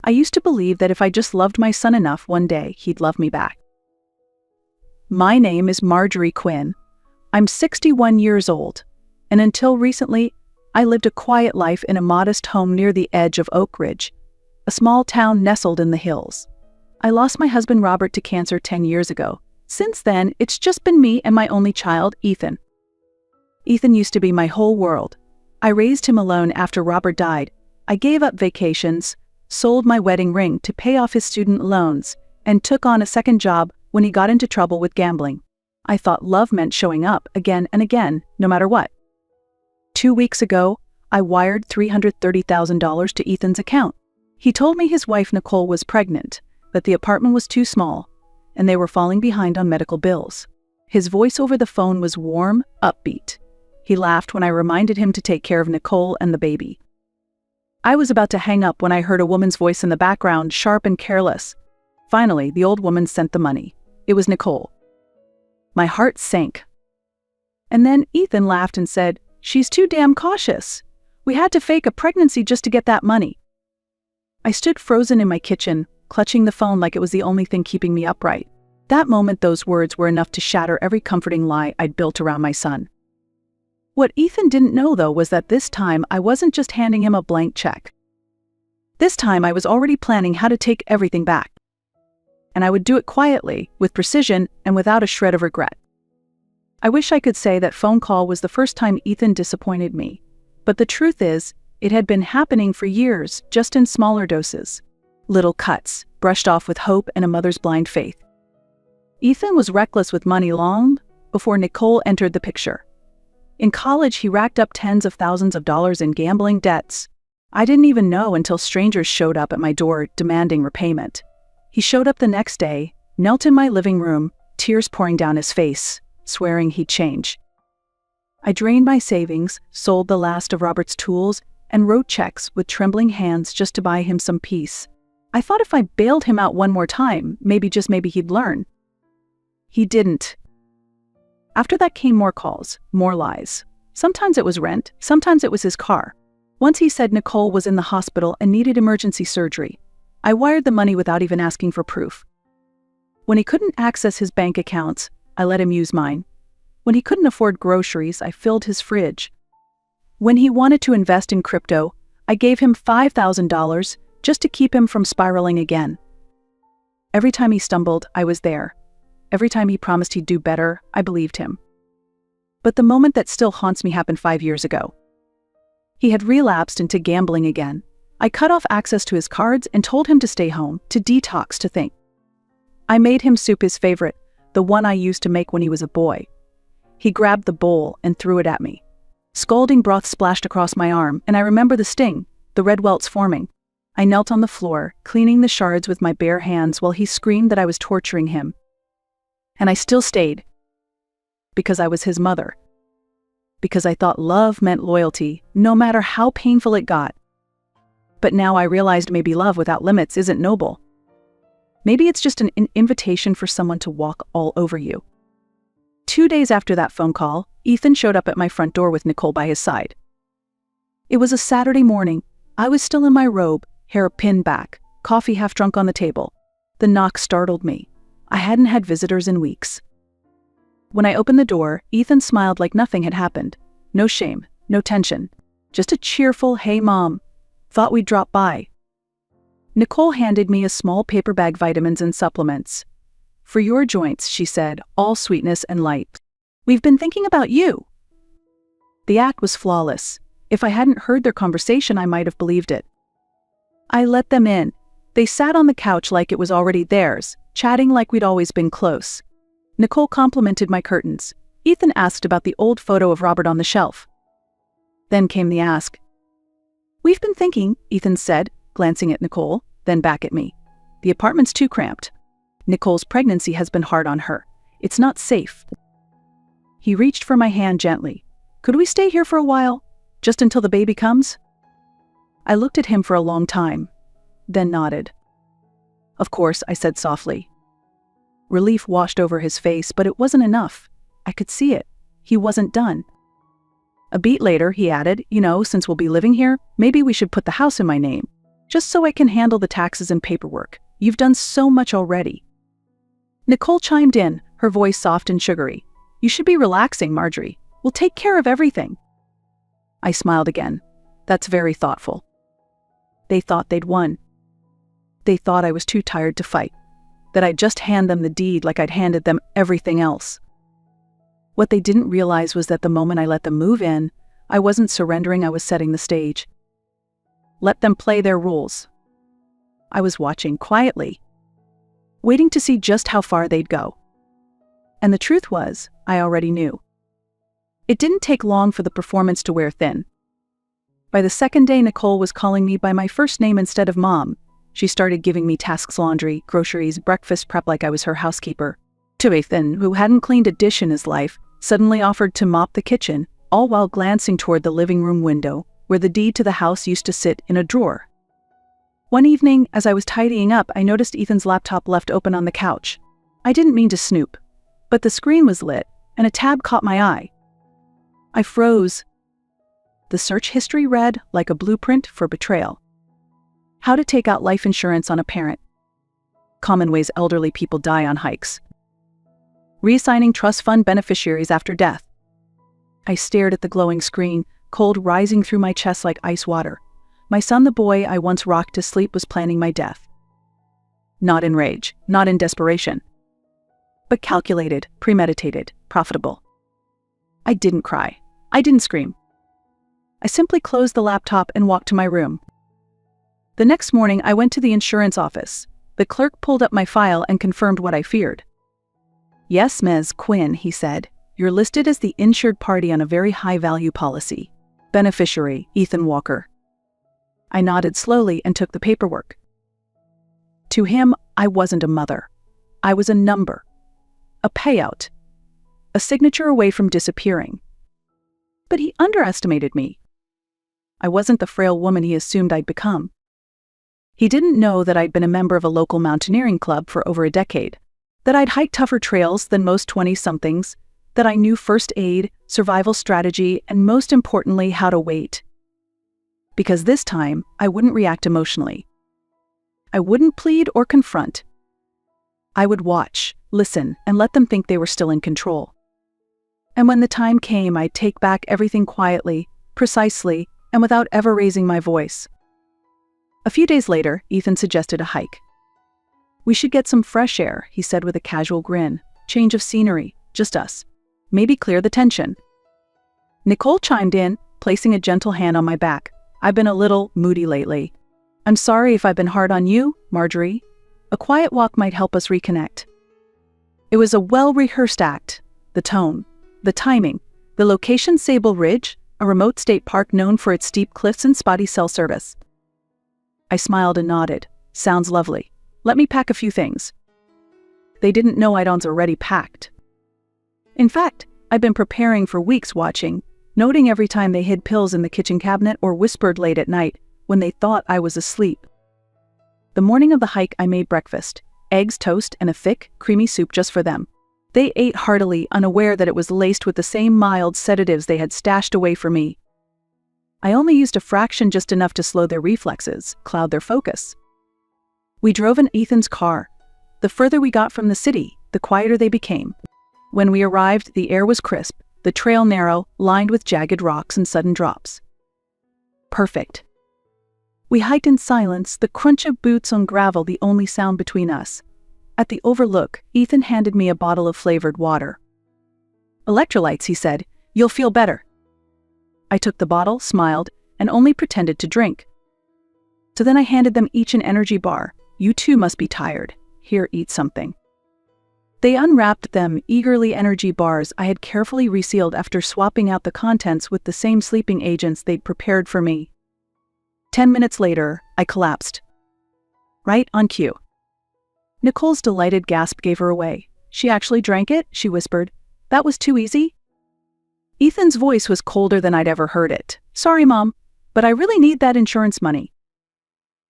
I used to believe that if I just loved my son enough, one day he'd love me back. My name is Marjorie Quinn. I'm 61 years old, and until recently, I lived a quiet life in a modest home near the edge of Oak Ridge, a small town nestled in the hills. I lost my husband Robert to cancer 10 years ago. Since then, it's just been me and my only child, Ethan. Ethan used to be my whole world. I raised him alone after Robert died. I gave up vacations, sold my wedding ring to pay off his student loans, and took on a second job when he got into trouble with gambling. I thought love meant showing up again and again, no matter what. 2 weeks ago, I wired $330,000 to Ethan's account. He told me his wife Nicole was pregnant, but the apartment was too small, and they were falling behind on medical bills. His voice over the phone was warm, upbeat. He laughed when I reminded him to take care of Nicole and the baby. I was about to hang up when I heard a woman's voice in the background, sharp and careless. Finally, the old woman sent the money. It was Nicole. My heart sank. And then Ethan laughed and said, "She's too damn cautious. We had to fake a pregnancy just to get that money." I stood frozen in my kitchen, clutching the phone like it was the only thing keeping me upright. That moment, those words were enough to shatter every comforting lie I'd built around my son. What Ethan didn't know, though, was that this time I wasn't just handing him a blank check. This time I was already planning how to take everything back. And I would do it quietly, with precision, and without a shred of regret. I wish I could say that phone call was the first time Ethan disappointed me. But the truth is, it had been happening for years, just in smaller doses. Little cuts, brushed off with hope and a mother's blind faith. Ethan was reckless with money long before Nicole entered the picture. In college, he racked up tens of thousands of dollars in gambling debts. I didn't even know until strangers showed up at my door demanding repayment. He showed up the next day, knelt in my living room, tears pouring down his face, swearing he'd change. I drained my savings, sold the last of Robert's tools, and wrote checks with trembling hands just to buy him some peace. I thought if I bailed him out one more time, maybe he'd learn. He didn't. After that came more calls, more lies. Sometimes it was rent, sometimes it was his car. Once he said Nicole was in the hospital and needed emergency surgery. I wired the money without even asking for proof. When he couldn't access his bank accounts, I let him use mine. When he couldn't afford groceries, I filled his fridge. When he wanted to invest in crypto, I gave him $5,000 just to keep him from spiraling again. Every time he stumbled, I was there. Every time he promised he'd do better, I believed him. But the moment that still haunts me happened 5 years ago. He had relapsed into gambling again. I cut off access to his cards and told him to stay home, to detox, to think. I made him soup, his favorite, the one I used to make when he was a boy. He grabbed the bowl and threw it at me. Scalding broth splashed across my arm, and I remember the sting, the red welts forming. I knelt on the floor, cleaning the shards with my bare hands while he screamed that I was torturing him. And I still stayed. Because I was his mother. Because I thought love meant loyalty, no matter how painful it got. But now I realized maybe love without limits isn't noble. Maybe it's just an invitation for someone to walk all over you. 2 days after that phone call, Ethan showed up at my front door with Nicole by his side. It was a Saturday morning. I was still in my robe, hair pinned back, coffee half drunk on the table. The knock startled me. I hadn't had visitors in weeks. When I opened the door, Ethan smiled like nothing had happened. No shame, no tension. Just a cheerful, "Hey, Mom. Thought we'd drop by." Nicole handed me a small paper bag, vitamins and supplements. "For your joints," she said, all sweetness and light. "We've been thinking about you." The act was flawless. If I hadn't heard their conversation, I might have believed it. I let them in. They sat on the couch like it was already theirs, chatting like we'd always been close. Nicole complimented my curtains. Ethan asked about the old photo of Robert on the shelf. Then came the ask. "We've been thinking," Ethan said, glancing at Nicole, then back at me. "The apartment's too cramped. Nicole's pregnancy has been hard on her. It's not safe." He reached for my hand gently. "Could we stay here for a while? Just until the baby comes?" I looked at him for a long time, then nodded. "Of course," I said softly. Relief washed over his face, but it wasn't enough. I could see it. He wasn't done. A beat later, he added, "Since we'll be living here, maybe we should put the house in my name. just so I can handle the taxes and paperwork. You've done so much already." Nicole chimed in, her voice soft and sugary. "You should be relaxing, Marjorie. We'll take care of everything." I smiled again. That's very thoughtful. They thought they'd won. They thought I was too tired to fight, that I'd just hand them the deed like I'd handed them everything else. What they didn't realize was that the moment I let them move in, I wasn't surrendering, I was setting the stage. Let them play their rules. I was watching quietly, waiting to see just how far they'd go. And the truth was, I already knew. It didn't take long for the performance to wear thin. By the second day, Nicole was calling me by my first name instead of Mom. She started giving me tasks: laundry, groceries, breakfast prep, like I was her housekeeper. To Ethan, who hadn't cleaned a dish in his life, suddenly offered to mop the kitchen, all while glancing toward the living room window, where the deed to the house used to sit in a drawer. One evening, as I was tidying up, I noticed Ethan's laptop left open on the couch. I didn't mean to snoop, but the screen was lit, and a tab caught my eye. I froze. The search history read like a blueprint for betrayal. How to take out life insurance on a parent. Common ways elderly people die on hikes. Reassigning trust fund beneficiaries after death. I stared at the glowing screen, cold rising through my chest like ice water. My son, the boy I once rocked to sleep, was planning my death. Not in rage, not in desperation, but calculated, premeditated, profitable. I didn't cry. I didn't scream. I simply closed the laptop and walked to my room. The next morning, I went to the insurance office. The clerk pulled up my file and confirmed what I feared. "Yes, Ms. Quinn," he said. "You're listed as the insured party on a very high-value policy. Beneficiary, Ethan Walker." I nodded slowly and took the paperwork. To him, I wasn't a mother. I was a number. A payout. A signature away from disappearing. But he underestimated me. I wasn't the frail woman he assumed I'd become. He didn't know that I'd been a member of a local mountaineering club for over a decade, that I'd hiked tougher trails than most 20-somethings, that I knew first aid, survival strategy, and most importantly, how to wait. Because this time, I wouldn't react emotionally. I wouldn't plead or confront. I would watch, listen, and let them think they were still in control. And when the time came, I'd take back everything quietly, precisely, and without ever raising my voice. A few days later, Ethan suggested a hike. "We should get some fresh air," he said with a casual grin. "Change of scenery, just us. Maybe clear the tension." Nicole chimed in, placing a gentle hand on my back. "I've been a little moody lately. I'm sorry if I've been hard on you, Marjorie. A quiet walk might help us reconnect." It was a well-rehearsed act. The tone, the timing, the location: Sable Ridge, a remote state park known for its steep cliffs and spotty cell service. I smiled and nodded. "Sounds lovely. Let me pack a few things." They didn't know I'd already packed. In fact, I'd been preparing for weeks, watching, noting every time they hid pills in the kitchen cabinet or whispered late at night when they thought I was asleep. The morning of the hike, I made breakfast: eggs, toast, and a thick, creamy soup just for them. They ate heartily, unaware that it was laced with the same mild sedatives they had stashed away for me. I only used a fraction, just enough to slow their reflexes, cloud their focus. We drove in Ethan's car. The further we got from the city, the quieter they became. When we arrived, the air was crisp, the trail narrow, lined with jagged rocks and sudden drops. Perfect. We hiked in silence, the crunch of boots on gravel the only sound between us. At the overlook, Ethan handed me a bottle of flavored water. "Electrolytes," he said. "You'll feel better." I took the bottle, smiled, and only pretended to drink. So then I handed them each an energy bar. "You too must be tired. Here, eat something." They unwrapped them, eagerly, energy bars I had carefully resealed after swapping out the contents with the same sleeping agents they'd prepared for me. 10 minutes later, I collapsed. Right on cue. Nicole's delighted gasp gave her away. "She actually drank it?" she whispered. "That was too easy?" Ethan's voice was colder than I'd ever heard it. "Sorry, Mom, but I really need that insurance money."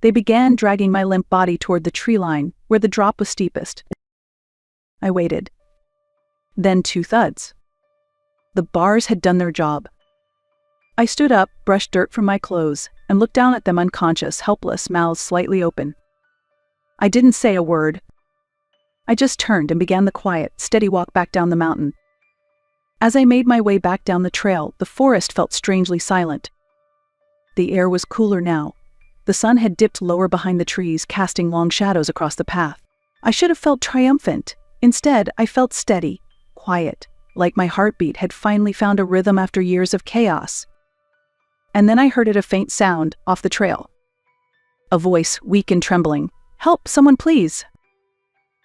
They began dragging my limp body toward the tree line, where the drop was steepest. I waited. Then 2 thuds. The bars had done their job. I stood up, brushed dirt from my clothes, and looked down at them unconscious, helpless, mouths slightly open. I didn't say a word. I just turned and began the quiet, steady walk back down the mountain. As I made my way back down the trail, the forest felt strangely silent. The air was cooler now. The sun had dipped lower behind the trees, casting long shadows across the path. I should have felt triumphant. Instead, I felt steady, quiet, like my heartbeat had finally found a rhythm after years of chaos. And then I heard a faint sound off the trail. A voice, weak and trembling. "Help, someone please."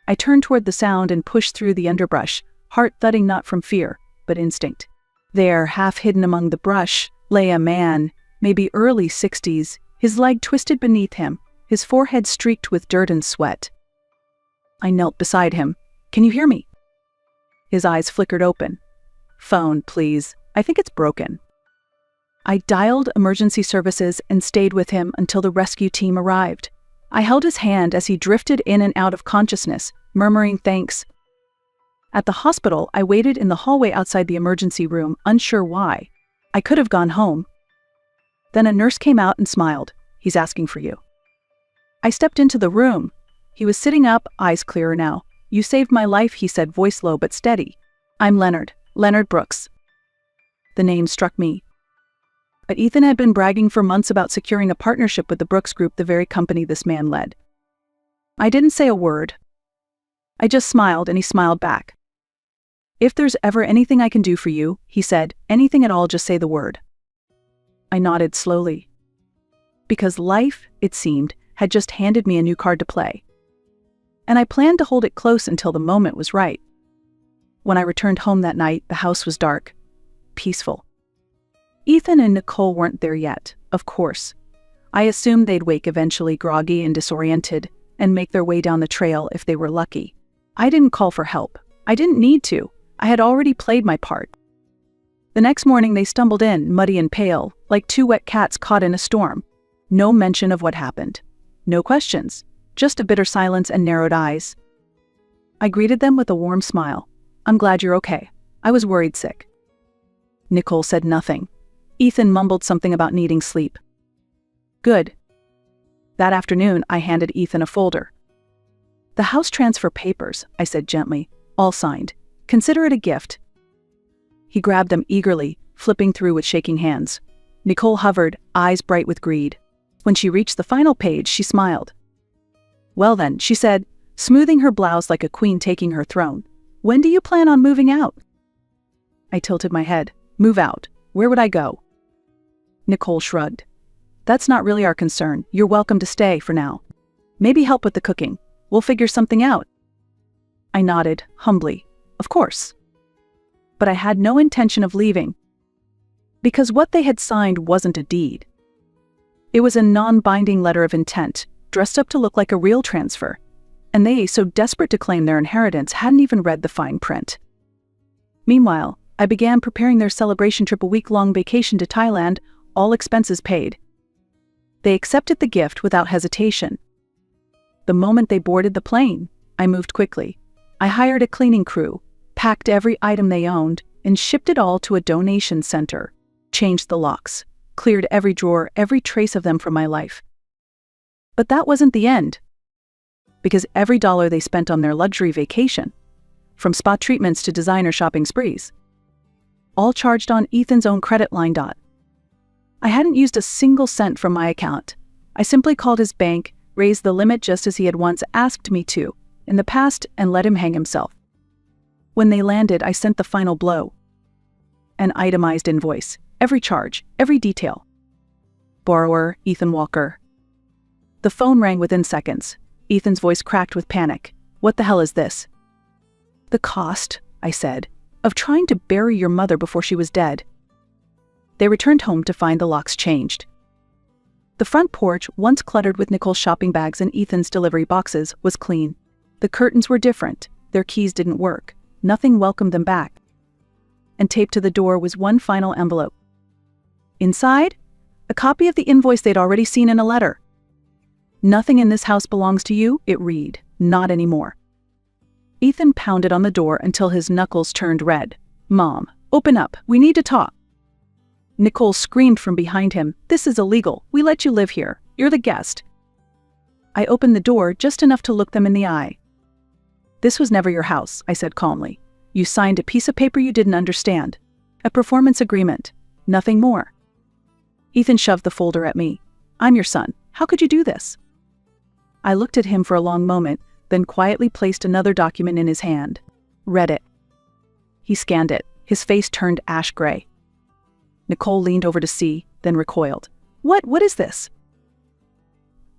I turned toward the sound and pushed through the underbrush, heart thudding not from fear, but instinct. There, half hidden among the brush, lay a man, maybe early 60s, his leg twisted beneath him, his forehead streaked with dirt and sweat. I knelt beside him. "Can you hear me?" His eyes flickered open. "Phone, please. I think it's broken." I dialed emergency services and stayed with him until the rescue team arrived. I held his hand as he drifted in and out of consciousness, murmuring thanks. At the hospital, I waited in the hallway outside the emergency room, unsure why. I could have gone home. Then a nurse came out and smiled. "He's asking for you." I stepped into the room. He was sitting up, eyes clearer now. "You saved my life," he said, voice low but steady. "I'm Leonard Brooks." The name struck me. But Ethan had been bragging for months about securing a partnership with the Brooks Group, the very company this man led. I didn't say a word. I just smiled, and he smiled back. "If there's ever anything I can do for you," he said, "anything at all, just say the word." I nodded slowly. Because life, it seemed, had just handed me a new card to play. And I planned to hold it close until the moment was right. When I returned home that night, the house was dark, peaceful. Ethan and Nicole weren't there yet, of course. I assumed they'd wake eventually, groggy and disoriented, and make their way down the trail if they were lucky. I didn't call for help. I didn't need to. I had already played my part. The next morning they stumbled in, muddy and pale, like two wet cats caught in a storm. No mention of what happened. No questions. Just a bitter silence and narrowed eyes. I greeted them with a warm smile. "I'm glad you're okay. I was worried sick." Nicole said nothing. Ethan mumbled something about needing sleep. "Good." That afternoon, I handed Ethan a folder. "The house transfer papers," I said gently, "all signed. Consider it a gift." He grabbed them eagerly, flipping through with shaking hands. Nicole hovered, eyes bright with greed. When she reached the final page, she smiled. "Well then," she said, smoothing her blouse like a queen taking her throne. "When do you plan on moving out?" I tilted my head. "Move out? Where would I go?" Nicole shrugged. "That's not really our concern. You're welcome to stay for now. Maybe help with the cooking. We'll figure something out." I nodded, humbly. "Of course." But I had no intention of leaving. Because what they had signed wasn't a deed. It was a non-binding letter of intent, dressed up to look like a real transfer. And they, so desperate to claim their inheritance, hadn't even read the fine print. Meanwhile, I began preparing their celebration trip, a week-long vacation to Thailand, all expenses paid. They accepted the gift without hesitation. The moment they boarded the plane, I moved quickly. I hired a cleaning crew, packed every item they owned, and shipped it all to a donation center, changed the locks, cleared every drawer, every trace of them from my life. But that wasn't the end. Because every dollar they spent on their luxury vacation, from spa treatments to designer shopping sprees, all charged on Ethan's own credit line. I hadn't used a single cent from my account. I simply called his bank, raised the limit just as he had once asked me to in the past, and let him hang himself. When they landed, I sent the final blow. An itemized invoice, every charge, every detail. Borrower, Ethan Walker. The phone rang within seconds. Ethan's voice cracked with panic. "What the hell is this?" "The cost," I said, "of trying to bury your mother before she was dead." They returned home to find the locks changed. The front porch, once cluttered with Nicole's shopping bags and Ethan's delivery boxes, was clean. The curtains were different. Their keys didn't work. Nothing welcomed them back. And taped to the door was one final envelope. Inside, a copy of the invoice they'd already seen in a letter. "Nothing in this house belongs to you," it read. "Not anymore." Ethan pounded on the door until his knuckles turned red. "Mom, open up. We need to talk." Nicole screamed from behind him. "This is illegal. We let you live here. You're the guest." I opened the door just enough to look them in the eye. "This was never your house," I said calmly. "You signed a piece of paper you didn't understand. A performance agreement. Nothing more." Ethan shoved the folder at me. "I'm your son. How could you do this?" I looked at him for a long moment, then quietly placed another document in his hand. Read it. He scanned it. His face turned ash gray. Nicole leaned over to see, then recoiled. What is this?"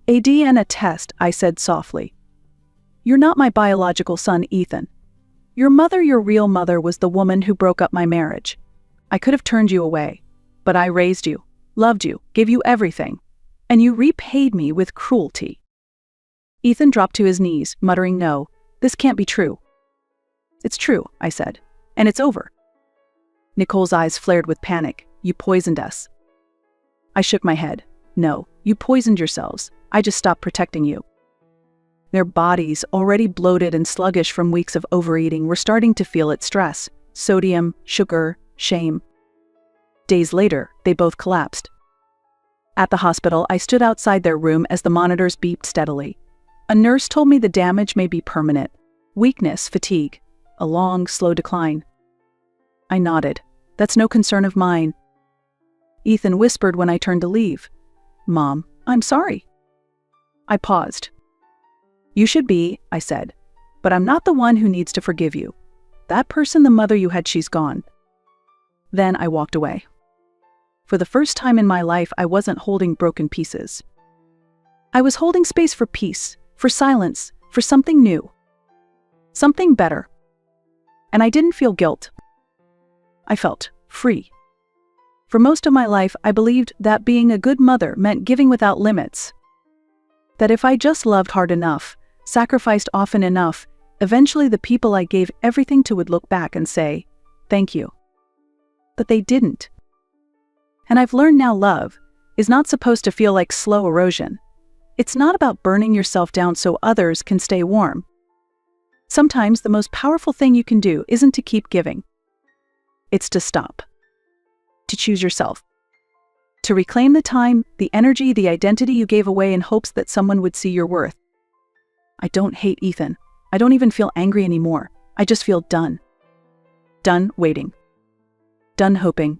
"A DNA test," I said softly. "You're not my biological son, Ethan. Your real mother, was the woman who broke up my marriage. I could have turned you away, but I raised you, loved you, gave you everything, and you repaid me with cruelty." Ethan dropped to his knees, muttering, "No, this can't be true." "It's true," I said, "and it's over." Nicole's eyes flared with panic. "You poisoned us." I shook my head. "No, you poisoned yourselves. I just stopped protecting you." Their bodies, already bloated and sluggish from weeks of overeating, were starting to feel its stress: sodium, sugar, shame. Days later, they both collapsed. At the hospital, I stood outside their room as the monitors beeped steadily. A nurse told me the damage may be permanent: weakness, fatigue, a long, slow decline. I nodded. "That's no concern of mine." Ethan whispered when I turned to leave, "Mom, I'm sorry." I paused. "You should be," I said, "but I'm not the one who needs to forgive you. That person, the mother you had, she's gone." Then I walked away. For the first time in my life, I wasn't holding broken pieces. I was holding space for peace, for silence, for something new. Something better. And I didn't feel guilt. I felt free. For most of my life, I believed that being a good mother meant giving without limits. That if I just loved hard enough, sacrificed often enough, eventually the people I gave everything to would look back and say, "Thank you." But they didn't. And I've learned now love is not supposed to feel like slow erosion. It's not about burning yourself down so others can stay warm. Sometimes the most powerful thing you can do isn't to keep giving. It's to stop. To choose yourself. To reclaim the time, the energy, the identity you gave away in hopes that someone would see your worth. I don't hate Ethan. I don't even feel angry anymore. I just feel done. Done waiting. Done hoping.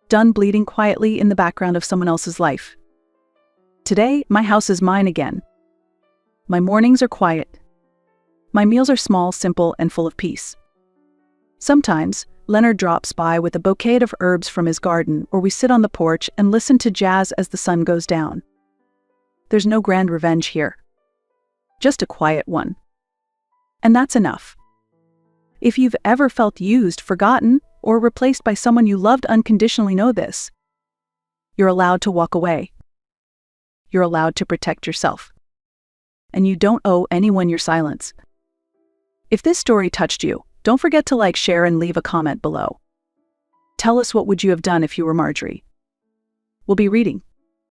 Done bleeding quietly in the background of someone else's life. Today, my house is mine again. My mornings are quiet. My meals are small, simple, and full of peace. Sometimes, Leonard drops by with a bouquet of herbs from his garden, or we sit on the porch and listen to jazz as the sun goes down. There's no grand revenge here. Just a quiet one. And that's enough. If you've ever felt used, forgotten, or replaced by someone you loved unconditionally, know this. You're allowed to walk away. You're allowed to protect yourself. And you don't owe anyone your silence. If this story touched you, don't forget to like, share, and leave a comment below. Tell us, what would you have done if you were Marjorie? We'll be reading.